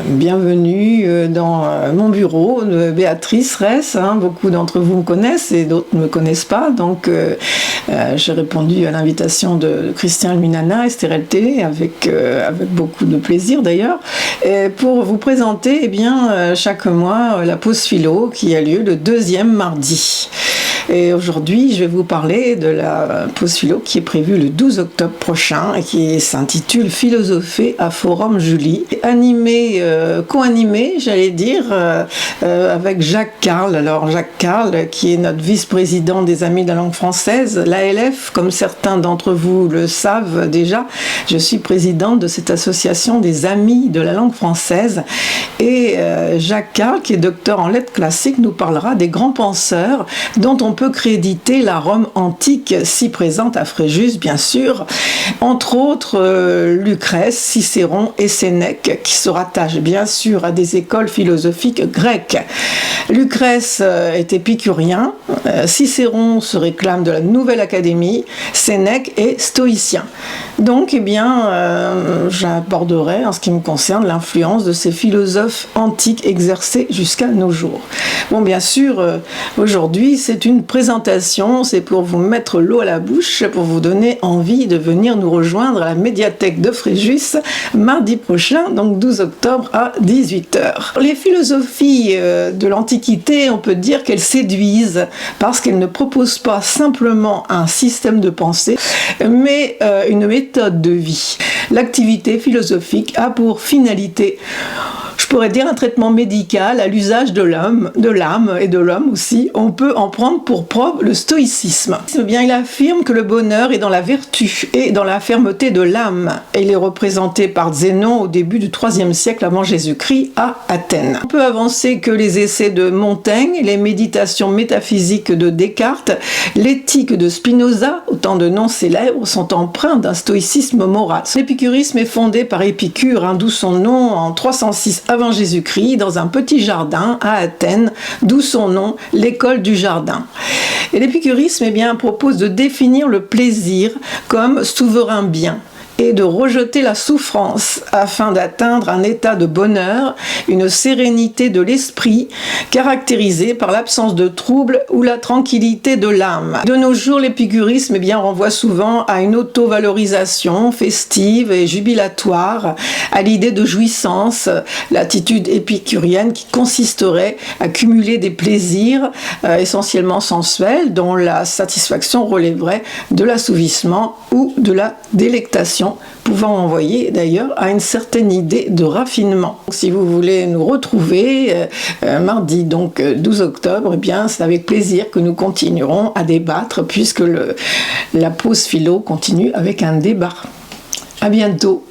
bienvenue dans mon bureau de Béatrice Ress. Beaucoup d'entre vous me connaissent et d'autres ne me connaissent pas. Donc, j'ai répondu à l'invitation de Christian Minana, STRLT, avec beaucoup de plaisir d'ailleurs, pour vous présenter chaque mois la pause philo qui a lieu le deuxième mardi. Et aujourd'hui, je vais vous parler de la pause philo qui est prévue le 12 octobre prochain et qui s'intitule Philosopher à Forum Julie, co-animée, j'allais dire, avec Jacques Carle. Alors Jacques Carle, qui est notre vice-président des Amis de la langue française, l'ALF, comme certains d'entre vous le savent déjà, je suis présidente de cette association des Amis de la langue française. Et Jacques Carle, qui est docteur en lettres classiques, nous parlera des grands penseurs dont on peut créditer la Rome antique si présente à Fréjus, bien sûr, entre autres Lucrèce, Cicéron et Sénèque, qui se rattachent bien sûr à des écoles philosophiques grecques. Lucrèce est épicurien, Cicéron se réclame de la Nouvelle Académie, Sénèque est stoïcien. Donc, j'aborderai, en ce qui me concerne, l'influence de ces philosophes antiques exercés jusqu'à nos jours. Bon, bien sûr, aujourd'hui, c'est une présentation, c'est pour vous mettre l'eau à la bouche, pour vous donner envie de venir nous rejoindre à la médiathèque de Fréjus, mardi prochain, donc 12 octobre à 18h. Les philosophies de l'Antiquité, on peut dire qu'elles séduisent, parce qu'elles ne proposent pas simplement un système de pensée, mais une méthode de vie. L'activité philosophique a pour finalité, je pourrais dire, un traitement médical à l'usage de l'âme et de l'homme aussi. On peut en prendre pour preuve le stoïcisme. Il affirme que le bonheur est dans la vertu et dans la fermeté de l'âme. Il est représenté par Zénon au début du IIIe siècle avant Jésus-Christ à Athènes. On peut avancer que les essais de Montaigne, les méditations métaphysiques de Descartes, l'éthique de Spinoza, autant de noms célèbres, sont empreints d'un stoïcisme moral. L'épicurisme est fondé par Épicure, d'où son nom en 306 avant Jésus-Christ, dans un petit jardin à Athènes, d'où son nom, l'école du jardin. Et l'épicurisme propose de définir le plaisir comme souverain bien et de rejeter la souffrance afin d'atteindre un état de bonheur, une sérénité de l'esprit caractérisée par l'absence de troubles ou la tranquillité de l'âme. De nos jours, l'épicurisme renvoie souvent à une auto-valorisation festive et jubilatoire, à l'idée de jouissance, l'attitude épicurienne qui consisterait à cumuler des plaisirs essentiellement sensuels dont la satisfaction relèverait de l'assouvissement ou de la délectation, pouvant envoyer d'ailleurs à une certaine idée de raffinement. Si vous voulez nous retrouver mardi 12 octobre, c'est avec plaisir que nous continuerons à débattre puisque la pause philo continue avec un débat. À bientôt.